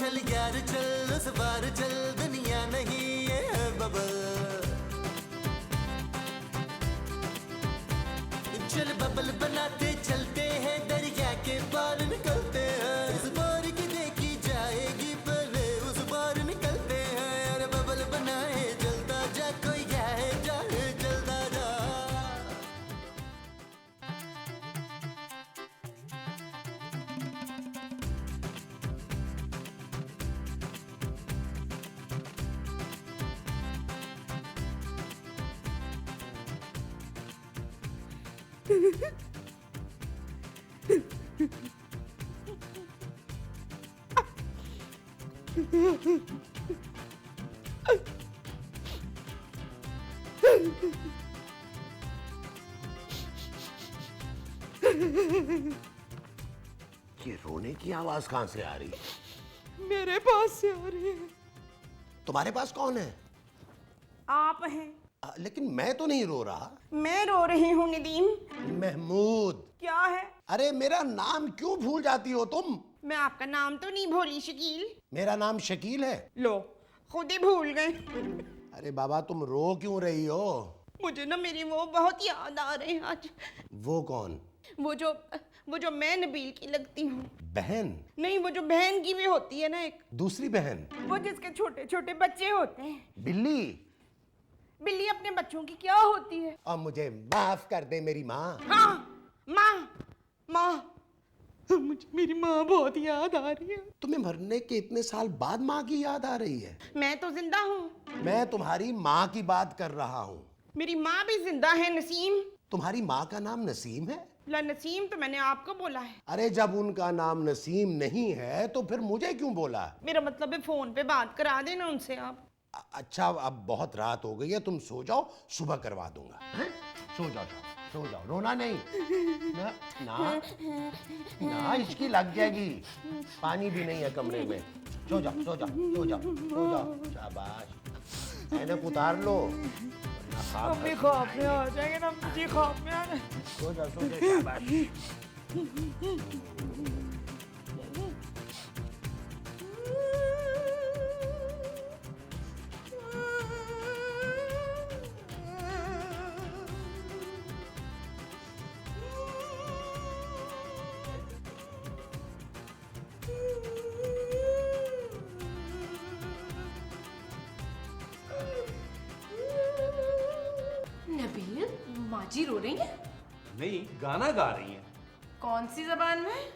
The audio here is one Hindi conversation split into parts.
चल यार चल उस बार चल, दुनिया नहीं ये है बबल। चल बबल बनाते चलते हैं, दरिया के पार निकलते हैं। इस बार की देखी जाएगी पहले उस बार निकलते हैं। अरे बबल बनाए जलता जा, कोई जाए जाए जलता जा। ये रोने की आवाज कहां से आ रही है? मेरे पास से आ रही है। तुम्हारे पास कौन है? आप हैं। लेकिन मैं तो नहीं रो रहा। मैं रो रही हूँ नदीम। महमूद। क्या है? अरे मेरा नाम क्यों भूल जाती हो तुम? मैं आपका नाम तो नहीं भूली शकील। मेरा नाम शकील है। लो खुद ही भूल गए। अरे बाबा तुम रो क्यों रही हो? मुझे ना मेरी वो बहुत याद आ रहे हैं आज। वो कौन? वो जो मैं नबील की लगती हूँ। बहन? नहीं, वो जो बहन की भी होती है ना एक। दूसरी बहन? वो जिसके छोटे छोटे बच्चे होते हैं। बिल्ली? बिल्ली अपने बच्चों की क्या होती है? और मुझे माफ कर दे मेरी माँ। हाँ, माँ। मुझे मेरी माँ बहुत याद आ रही है। तुम्हें मरने के इतने साल बाद माँ की याद आ रही है? मैं तो जिंदा हूँ। मैं तुम्हारी माँ की बात कर रहा हूँ। मेरी माँ भी जिंदा है नसीम। तुम्हारी माँ का नाम नसीम है? ला नसीम तो मैंने आपको बोला है। अरे जब उनका नाम नसीम नहीं है तो फिर मुझे क्यों बोला? मेरा मतलब है फोन पे बात करा देना उनसे आप। अच्छा अब बहुत रात हो गई है, तुम सो जाओ, सुबह करवा दूंगा। सो जाओ सो जाओ, रोना नहीं। ना ना ना, इसकी लग जाएगी। पानी भी नहीं है कमरे में। सो जाओ सो जाओ सो जाओ सो जाओ, शाबाश। ऐनक उतार लो। मम्मी ख्वाब में आ जाएंगे ना, मुझे ख्वाब में आ जाए। सो जाओ शाबाश। नबील, माजी रो रही है? नहीं, गाना गा रही हैं। कौन सी जबान में?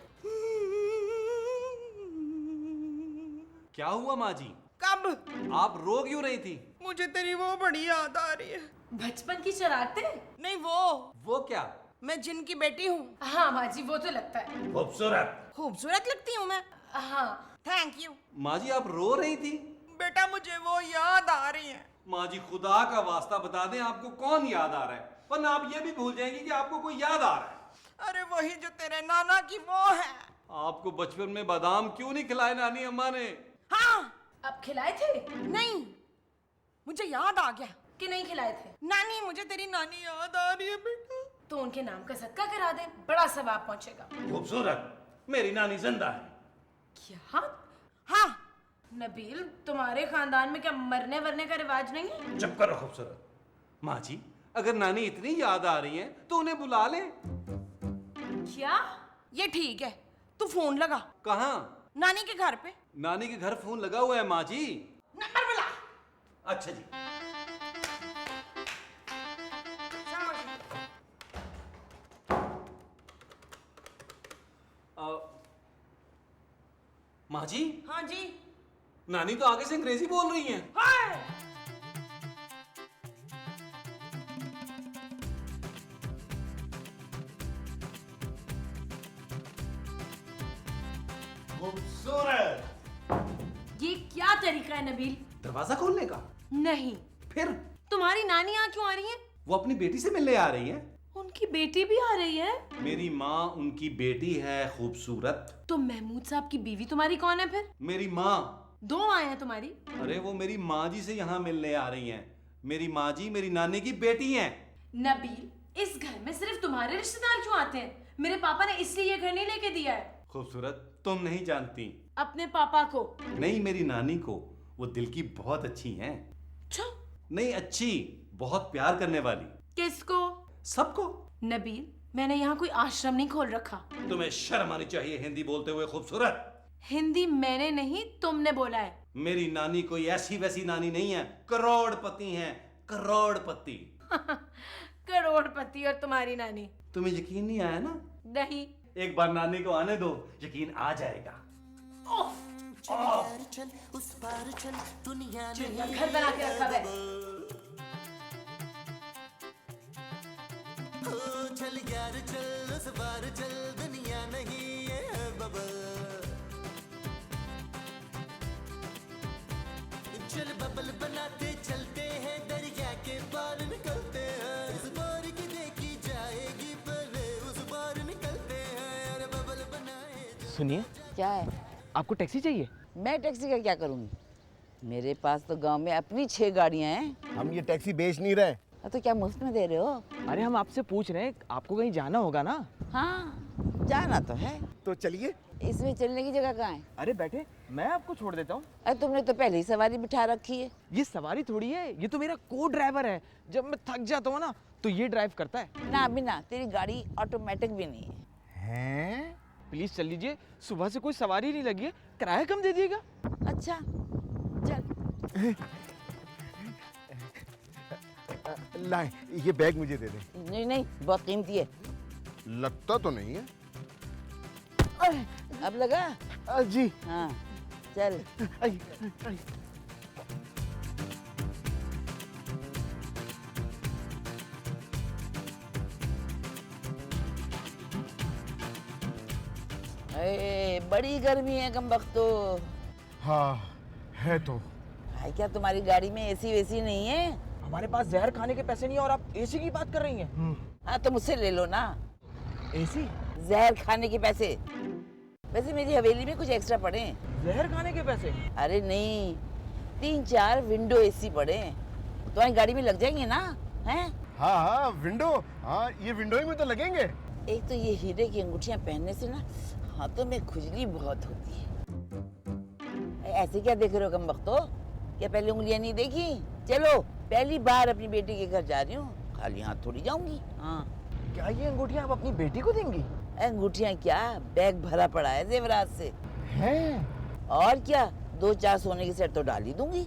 क्या हुआ माँ जी? कब? आप रो क्यों रही थी? मुझे तेरी वो बड़ी याद आ रही है। बचपन की शरारतें? नहीं वो क्या? मैं जिनकी बेटी हूँ। हाँ माजी, वो तो लगता है। खूबसूरत। खूबसूरत लगती हूँ मैं। हाँ। Thank you. माँ जी आप रो रही थी? बेटा मुझे वो याद आ रही है। माँ जी खुदा का वास्ता बता दें आपको कौन याद आ रहा है, वरना आप ये भी भूल जाएंगी कि आपको कोई याद आ रहा है। अरे वही जो तेरे नाना की वो है। आपको बचपन में बादाम क्यों नहीं खिलाए नानी अम्मा ने? हाँ। अब खिलाए थे? नहीं, मुझे याद आ गया कि नहीं खिलाए थे? नानी, मुझे तेरी नानी याद आ रही है बेटा। तो उनके नाम का सदका करा दे, बड़ा सवाब पहुंचेगा। खूबसूरत, मेरी नानी जिंदा है। क्या? हाँ। नबील, तुम्हारे खानदान में क्या मरने वरने का रिवाज नहीं है? चुप करो खूबसूरत। माँ जी अगर नानी इतनी याद आ रही है तो उन्हें बुला ले। क्या? ये ठीक है, तू फोन लगा। कहाँ? नानी के घर पे। नानी के घर फोन लगा हुआ है माँ जी। नंबर बुला। अच्छा जी। माँ जी। हाँ जी। नानी तो आगे से अंग्रेजी बोल रही हैं। हाय। खूबसूरत। ये क्या तरीका है नबील? दरवाजा खोलने का? नहीं। फिर? तुम्हारी नानी यहाँ क्यों आ रही है? वो अपनी बेटी से मिलने आ रही है। उनकी बेटी भी आ रही है? मेरी माँ उनकी बेटी है खूबसूरत। तो महमूद साहब की बीवी तुम्हारी कौन है फिर? मेरी माँ। दो आए हैं तुम्हारी? अरे वो मेरी माँ जी से यहाँ मिलने आ रही हैं। मेरी माँ जी मेरी नानी की बेटी हैं। नबील, इस घर में सिर्फ तुम्हारे रिश्तेदार क्यों आते हैं? मेरे पापा ने इसलिए ये घर नहीं लेके दिया है। खूबसूरत, तुम नहीं जानती। अपने पापा को। नहीं, मेरी नानी को। वो दिल की बहुत अच्छी हैं। अच्छा, नहीं, अच्छी, बहुत प्यार करने वाली। किसको? सबको। नबील, मैंने यहाँ कोई आश्रम नहीं खोल रखा। तुम्हें शर्म आनी चाहिए हिंदी बोलते हुए खूबसूरत। हिंदी मैंने नहीं, तुमने बोला है। मेरी नानी कोई ऐसी वैसी नानी नहीं है, करोड़पति हैं, करोड़पति। करोड़पति और तुम्हारी नानी। तुम्हें यकीन नहीं आया ना? नहीं। एक बार नानी को आने दो, यकीन आ जाएगा। यार चल उस पार चल, दुनिया चिड़िया नहीं घर बना के रखा है। ओ चल यार चल उस पार चल, दुनिया नहीं है बबल। चल बबल बनाते चलते हैं, दरिया के पार निकलते हैं। इस बार की देखी जाएगी पहले उस बार निकलते हैं। अरे बबल बनाए सुनिए, क्या है? आपको टैक्सी चाहिए? मैं टैक्सी का क्या करूँगी? मेरे पास तो गांव में अपनी 6 गाड़ियाँ हैं। हम ये टैक्सी बेच नहीं रहे। तो क्या मुफ्त में दे रहे हो? अरे हम आपसे पूछ रहे हैं, आपको कहीं जाना होगा ना? हाँ, जाना तो है। तो चलिए। इसमें चलने की जगह कहाँ है? अरे बैठे, मैं आपको छोड़ देता हूँ। अरे तुमने तो पहले ही सवारी बिठा रखी है। ये सवारी थोड़ी है, ये तो मेरा को ड्राइवर है। जब मैं थक जाता हूँ ना तो ये ड्राइव करता है। ना अभी ना, तेरी गाड़ी ऑटोमेटिक भी नहीं है। हैं? प्लीज चल लीजिए, सुबह से कोई सवारी नहीं लगी है, किराया कम दे दिएगा। अच्छा चल। लाए, ये बैग मुझे दे दें। नहीं नहीं, बहुत कीमती है। लगता तो नहीं है। अब लगा? जी। हाँ चल। आई, आई। अरे बड़ी गर्मी है कमबख्तो। हाँ है तो। भाई क्या तुम्हारी गाड़ी में एसी वेसी नहीं है? हमारे पास जहर खाने के पैसे नहीं है और आप एसी की बात कर रही हैं। हाँ तो मुझसे ले लो ना, एसी? जहर खाने के पैसे। वैसे मेरी हवेली में कुछ एक्स्ट्रा पड़े हैं। जहर खाने के पैसे? अरे नहीं, 3-4 विंडो एसी पड़े हैं, तुम्हारी गाड़ी में लग जाएंगे ना? हैं? हाँ हाँ विंडो, हाँ ये विंडो ही में तो लगेंगे। एक तो ये हीरे की अंगूठियां पहनने से ना हाथों में खुजली बहुत होती है। ऐसे क्या देख रहे हो कमबख्तो? क्या पहले उंगलियां नहीं देखी? चलो, पहली बार अपनी बेटी के घर जा रही हूँ, खाली हाथ थोड़ी जाऊंगी। हाँ। क्या ये अंगूठियाँ आप अपनी बेटी को देंगी? अंगूठियां क्या, बैग भरा पड़ा है जेवरात से। हैं? और क्या, 2-4 सोने की सेट तो डाल ही दूंगी।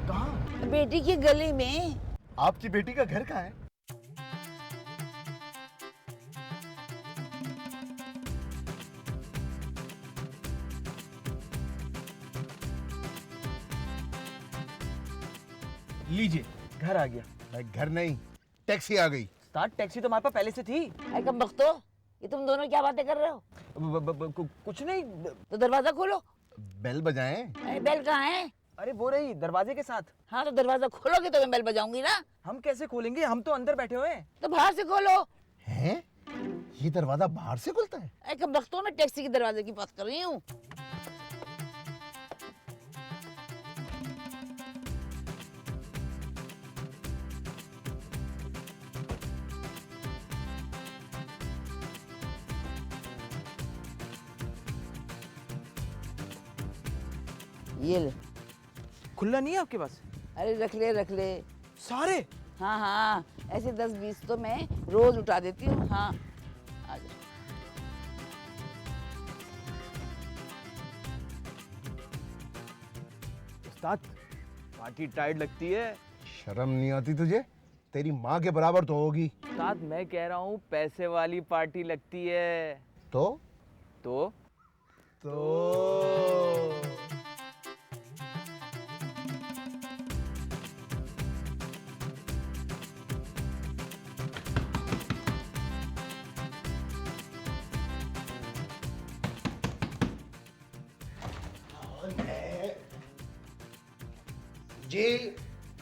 कहाँ? बेटी के गले में। आपकी बेटी का घर कहाँ है? लीजिए, घर आ गया। भाई घर नहीं, टैक्सी आ गई। स्टार्ट टैक्सी तो हमारे पास पहले से थी। ऐ कमबख्तो, ये तुम दोनों क्या बातें कर रहे हो? कुछ नहीं। तो दरवाजा खोलो। बेल बजाएं। अरे बेल कहाँ है? अरे वो रही दरवाजे के साथ। हाँ तो दरवाजा खोलोगे तो मैं बेल बजाऊंगी ना। हम कैसे खोलेंगे, हम तो अंदर बैठे हुए हैं। तो बाहर से खोलो। हैं? ये दरवाजा बाहर से खुलता है? ऐ कमबख्तो, मैं टैक्सी के दरवाजे की बात कर रही हूँ। ये ले। खुला नहीं है आपके पास? अरे रख ले रख ले। सारे? हाँ हाँ, ऐसे 10-20 तो मैं रोज उठा देती हूँ। हाँ आ जा। उस्ताद, पार्टी टाइट लगती है। शर्म नहीं आती तुझे? तेरी माँ के बराबर तो होगी। उस्ताद मैं कह रहा हूँ पैसे वाली पार्टी लगती है। तो तो जी।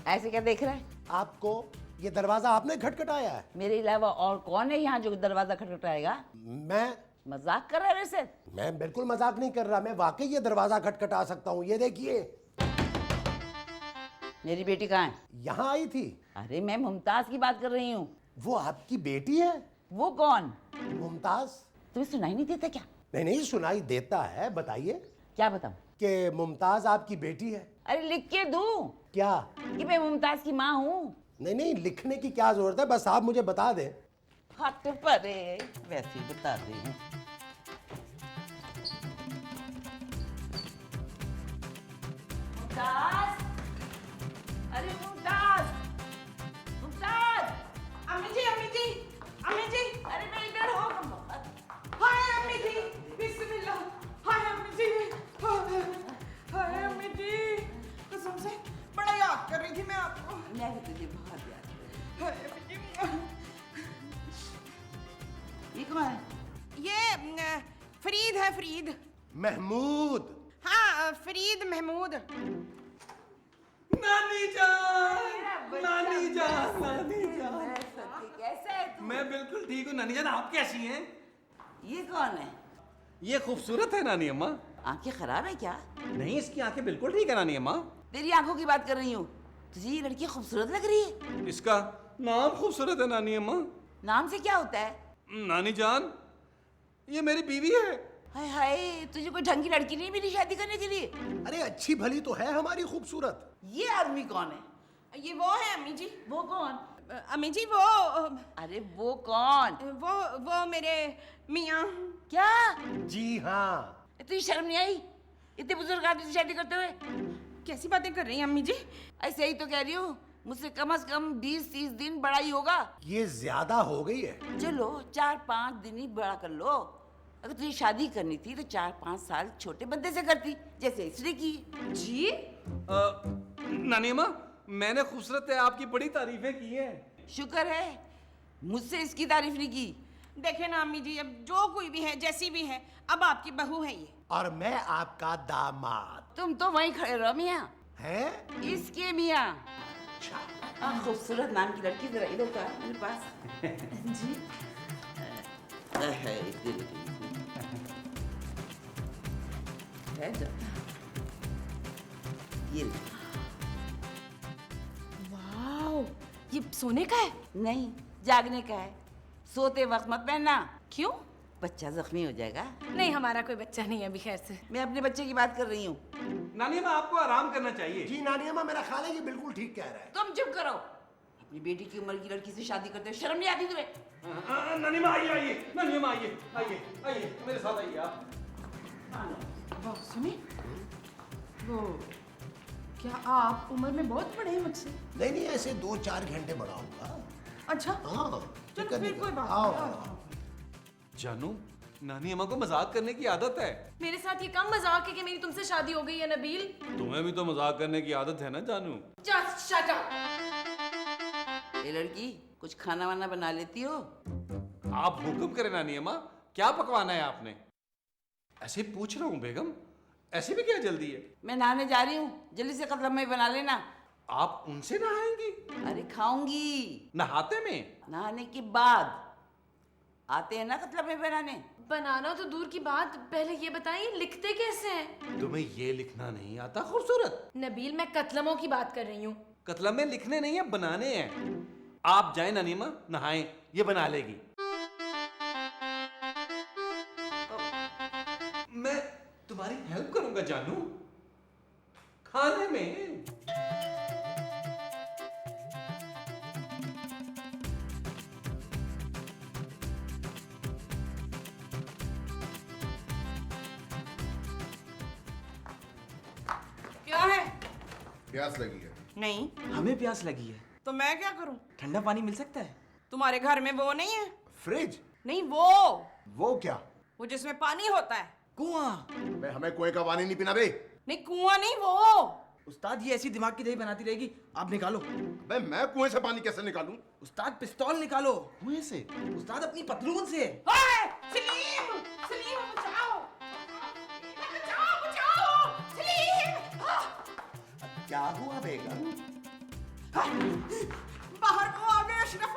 ऐसे क्या देख रहा है? आपको ये दरवाजा आपने खटखटाया है? मेरे अलावा और कौन है यहाँ जो दरवाजा खटखटाएगा? मैं मजाक कर रहा है वैसे? मैं बिल्कुल मजाक नहीं कर रहा, मैं वाकई ये दरवाजा खटखटा सकता हूँ। ये देखिए। मेरी बेटी कहाँ है? यहाँ आई थी। अरे मैं मुमताज की बात कर रही हूँ। वो आपकी बेटी है? वो कौन? मुमताज। तुम्हें सुनाई नहीं देता क्या? नहीं नहीं, सुनाई देता है, बताइए। क्या बताऊं? कि मुमताज आपकी बेटी है। अरे लिख के दूं क्या? कि मैं मुमताज की माँ हूँ? नहीं नहीं, लिखने की क्या जरूरत है, बस आप मुझे बता दें। हाथ पर है, वैसे ही बता दे। मुमताज, अरे मुमताज, मुमताज, अम्मी जी, अम्मी जी, अम्मी जी, अरे मैं इधर हूँ। हाय अम्मी जी, बिस्मिल्लाह, हाय अम्मी जी, हाय अम्मी जी, कसम से बड़ा याद कर रही थी मैं आपको। मैं भी तुझे बहुत याद कर हाय अम्मी जी, ये कौन है? ये फरीद है, फरीद। महमूद। हाँ, फरीद महमूद। नानी जान, नानी जान, नानी जान। कैसा है तू? मैं बिल्कुल ठीक हूँ नानी जान, आप कैसी हैं? ये कौन है? ये खूबसूरत है नानी अम्मा। आंखें खराब है क्या? नहीं, इसकी आंखें बिल्कुल ठीक है नानी अम्मा। तेरी आंखों की बात कर रही हूँ। तुझे ये लड़की खूबसूरत लग रही है? इसका नाम खूबसूरत है नानी अम्मा। नाम से क्या होता है? नानी जान, ये मेरी बीवी है। हाय हाय, तुझे कोई ढंग की लड़की नहीं मिली शादी करने के लिए? अरे अच्छी भली तो है हमारी खूबसूरत। ये आदमी कौन है? ये वो है अम्मी जी। वो कौन? अम्मी जी वो अरे वो कौन? वो मेरे मियाँ। क्या? जी हाँ। तुझे शर्म नहीं आई इतने बुजुर्ग आदमी से शादी करते हुए? कैसी बातें कर रही हैं अम्मी जी? ऐसे ही तो कह रही हूँ, मुझसे कम से कम 20-30 दिन बड़ा ही होगा। ये ज्यादा हो गई है। चलो 4-5 दिन ही बड़ा कर लो। अगर तुझे शादी करनी थी तो 4-5 साल छोटे बंदे से करती, जैसे इसने की। जी नानी अम्मा, मैंने खूबसूरत है आपकी बड़ी तारीफें की हैं। शुक्र है मुझसे इसकी तारीफ नहीं की। देखे ना अम्मी जी, अब जो कोई भी है, जैसी भी है, अब आपकी बहू है ये। और मैं आपका दामाद। तुम तो वहीं खड़े रहो मियाँ। हैं? इसके मियाँ। खूबसूरत नाम की लड़की जरा इधर का मेरे पास। जी है जो ये ले। वाओ, ये सोने का है? नहीं, जागने का है। सोते वक्त मत पहनना। क्यों? बच्चा जख्मी हो जाएगा। नहीं, हमारा कोई बच्चा नहीं है अभी, खैर से। मैं अपने बच्चे की बात कर रही हूँ। नानी अम्मा, आपको आराम करना चाहिए। जी नानी अम्मा, मेरा ख्याल है ये बिल्कुल ठीक कह रहा है। तुम चुप करो। अपनी बेटी की उम्र की लड़की से शादी करते हो शर्म नहीं आती तुम्हें? नानी अम्मा आइए, आइए, नानी अम्मा आइए, आइए, आइए, मेरे साथ आइए आप। वाह, सुनिए, वो क्या आप उम्र में बहुत बड़े हैं मुझसे? नहीं नहीं, ऐसे 2-4 घंटे बड़ा होगा। अच्छा, हाँ, चलो दिक्कत फिर नहीं। कोई बात आओ, नहीं। आओ। जानू, नानी अम्मा को मजाक करने की आदत है। मेरे साथ ये कम मजाक है कि मेरी तुमसे शादी हो गई है नबील। तुम्हें भी तो मजाक करने की आदत है ना जानू। Just shut up. ये लड़की कुछ खाना वाना बना लेती हो? आप हुक्म करें नानी अम्मा, क्या पकवाना है आपने? ऐसे ही पूछ रहा हूँ बेगम, ऐसे भी क्या जल्दी है? मैं नहाने जा रही हूँ, जल्दी से कतला में बना लेना। आप उनसे नहाएंगी? अरे खाऊंगी नहाते में? नहाने के बाद। आते हैं ना कतला में बनाने। बनाना तो दूर की बात, पहले ये बताइए लिखते कैसे हैं? तुम्हें ये लिखना नहीं आता खूबसूरत? नबील, मैं कतलमों की बात कर रही हूँ। कतला में लिखने नहीं है, बनाने हैं। आप जाए नानी अम्मा, नहाएं, ये बना लेगी। मैं तुम्हारी हेल्प करूंगा जानू, खाने में। क्या है? प्यास लगी है। नहीं, हमें प्यास लगी है, तो मैं क्या करूं? ठंडा पानी मिल सकता है? तुम्हारे घर में वो नहीं है? फ्रिज? नहीं, वो क्या? वो जिसमें पानी होता है। कुआं। मैं हमें कुएं का पानी नहीं पीना बे। नहीं, कुआं नहीं, वो। उस्ताद, ये ऐसी दिमाग की दही बनाती रहेगी, आप निकालो। अबे मैं कुएं से पानी कैसे निकालूं? उस्ताद, पिस्तौल निकालो। कुएं से? उस्ताद, अपनी पतलून से। हाय, सलीम, सलीम बचाओ, बचाओ, बचाओ, सलीम। क्या हुआ बेगम? बाहर को आ गए अशरफ।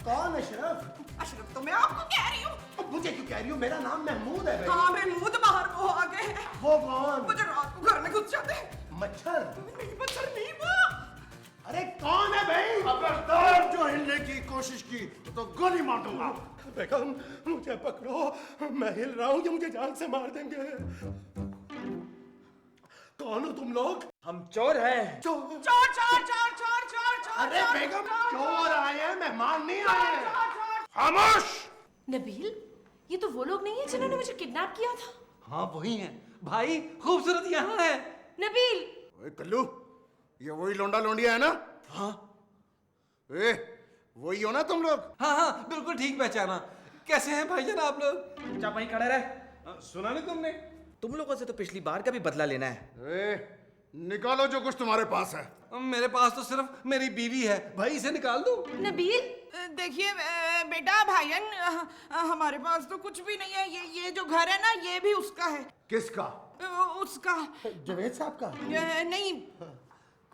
कौन अशरफ? अशरफ तो मैं आपको कह रही हूँ। अब मुझे क्यों कह रही हो? मेरा नाम महमूद है। हाँ, महमूद बाहर को आ गए हैं। वो कौन? वो जो रात को घर में घुस जाते हैं। मच्छर? नहीं, मच्छर नहीं, वो। अरे कौन है भाई? खबरदार जो हिलने की कोशिश कोशिश की तो गोली मार दूंगा। बेगम मुझे पकड़ो, मैं हिल रहा हूँ, ये मुझे जान से मार देंगे। कौन हो तुम लोग? हम चोर हैं। चोर? चोर चोर चोर चोर चोर चोर अरे चोर, बेगम, चोर, चोर आए हैं, मेहमान नहीं आए हैं। खामोश। नबील, ये तो वो लोग नहीं है जिन्होंने मुझे किडनैप किया था। हाँ वही है भाई, खूबसूरत यहाँ है। नबील, ओए कल्लू, ये वही लोंडा लोंडिया है ना? हाँ ए, वही हो ना तुम लोग? हाँ हाँ बिल्कुल ठीक पहचाना। कैसे हैं भाईजान आप लोग? चुपचाप वहीं खड़े रहे। सुना नहीं तुमने? तुम लोगों से तो पिछली बार का भी बदला लेना है। ए, निकालो जो कुछ तुम्हारे पास है। मेरे पास तो सिर्फ मेरी बीवी है भाई, इसे निकाल दो। नबील, देखिए बेटा भाईजान, हमारे पास तो कुछ भी नहीं है। ये जो घर है ना, ये भी उसका है। किसका? उसका जवेद साहब का? नहीं,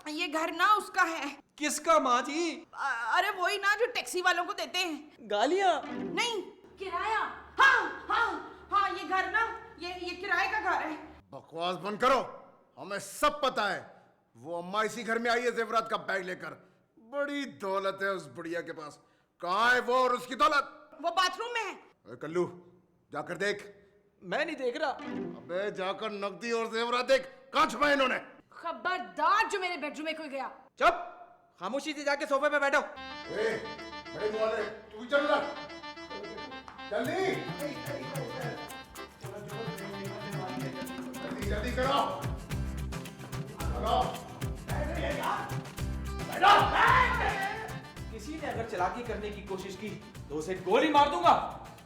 ये घर ना उसका है। किसका माँ जी? अरे वही ना जो टैक्सी वालों को देते हैं। गालियाँ? नहीं, किराया। हाँ हाँ हाँ, ये घर ना, ये किराए का घर है। बकवास बंद करो, हमें सब पता है। वो अम्मा इसी घर में आई है जेवरात का बैग लेकर। बड़ी दौलत है उस बुढ़िया के पास। कहाँ है वो और उसकी दौलत? वो बाथरूम में है। ओए कल्लू, जाकर देख। मैं नहीं देख रहा। अबे जाकर नकदी और जेवरात देख, कहाँ छुपाए इन्होंने? खबरदार जो मेरे बेडरूम में कोई गया। चुप, खामोशी से जाके सोफे पे बैठो। ए, बड़े मुँह वाले, तू भी चल रहा। जल्दी जल्दी जल्दी करो। किसी ने अगर चालाकी करने की कोशिश की तो उसे गोली मार दूंगा।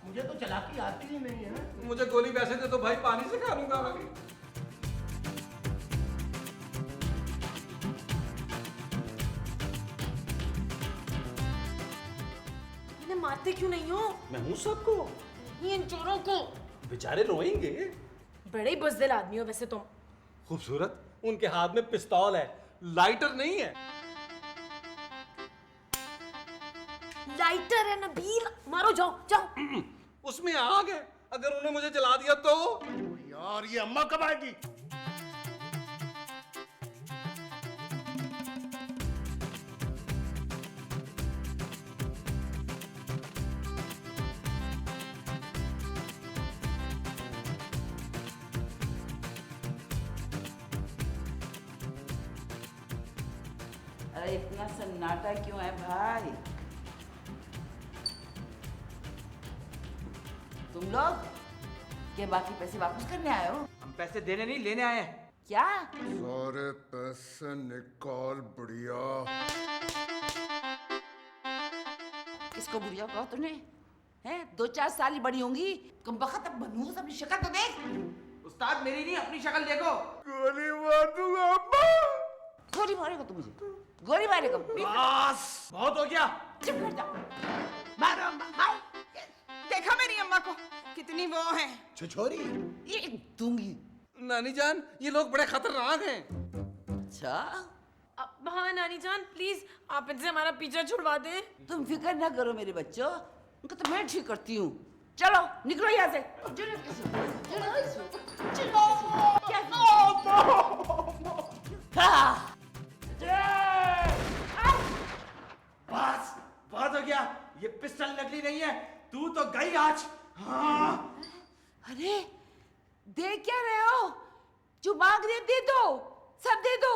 मुझे तो चालाकी आती ही नहीं है। मुझे गोली वैसे दे तो भाई, पानी से खा लूंगा मैं। इन्हें मारते क्यों नहीं हो? मैं हूँ सबको। ये इन चोरों को। बेचारे रोएंगे। बड़े ही बुज़दिल आदमी हो वैसे तुम। खूबसूरत, उनके हाथ में पिस्तौल है, लाइटर नहीं है। लाइटर है नबील, मारो, जाओ जाओ। उसमें आग है, अगर उन्हें मुझे जला दिया तो? यार ये अम्मा कब आएगी? अरे इतना सन्नाटा क्यों है भाई? तुम लोग क्या बाकी पैसे वापस करने आए हो? हम पैसे देने नहीं, लेने आए हैं। क्या? सारे पैसे निकाल बढ़िया। इसको बुढ़िया कहो तूने? हैं? 2-4 साल ही बड़ी होंगी। कम बखत अब बनूंगा, अपनी शक्ल तो देख। उस्ताद मेरी नहीं, अपनी शक्ल देखो। गोली मार दूंगा अम्मा। गोली मारेगा तू मुझे? गोली मारेगा? बस बहुत हो गया। चुप कर जा। मारो, मारो। देखा मेरी अम्मा को, कितनी वो है। छिछोरी। ये दूंगी। नानी जान, ये लोग बड़े खतरनाक हैं। अच्छा, हाँ नानी जान, प्लीज आप इनसे हमारा पीछा छुड़वा दें। तुम फिक्र ना करो मेरे बच्चों, उनको तो मैं ठीक करती हूँ। चलो निकलो यहाँ से। चलो बस बहुत हो गया। ये पिस्टल नकली नहीं है, तू तो गई आज। हाँ। अरे देख क्या रहे हो? जो मांग रहे दे दो, सब दे दो।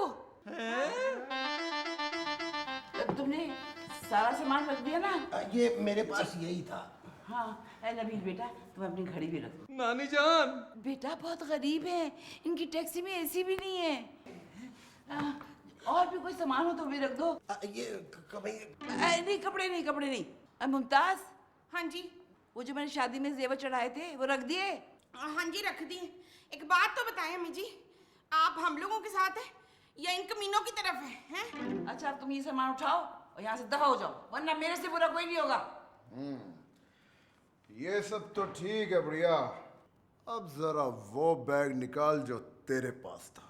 तुमने सारा सामान रख दिया ना? ये मेरे पास यही था। हाँ, ए नबील बेटा, तुम अपनी घड़ी भी रख दो। नानी जान, बेटा बहुत गरीब है, इनकी टैक्सी में एसी भी नहीं है। और भी कोई सामान हो तो भी रख दो। ये कभी नहीं, कपड़े नहीं, कपड़े नहीं। मुमताज, हाँ जी, वो जो मैंने शादी में जेवर चढ़ाए थे वो रख दिए? हाँ जी, रख दिए। एक बात तो बताएं अम्मी जी, आप हम लोगों के साथ हैं या इन कमीनों की तरफ हैं? अच्छा, अब तुम ये सामान उठाओ और यहाँ से दफा हो जाओ, वरना मेरे से बुरा कोई नहीं होगा। ये सब तो ठीक है बढ़िया। अब जरा वो बैग निकाल जो तेरे पास था।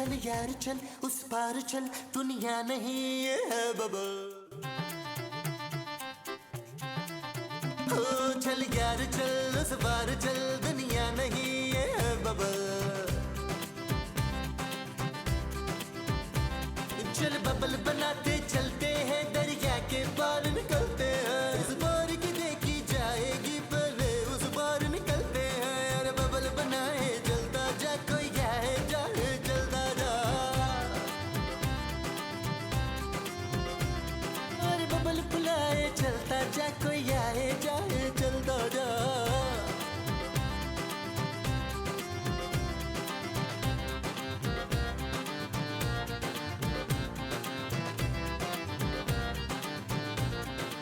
चल यार चल उस पार चल दुनिया नहीं ये है बबल हो चल यार चल उस पार चल दुनिया नहीं ये है बबल चल बबल बन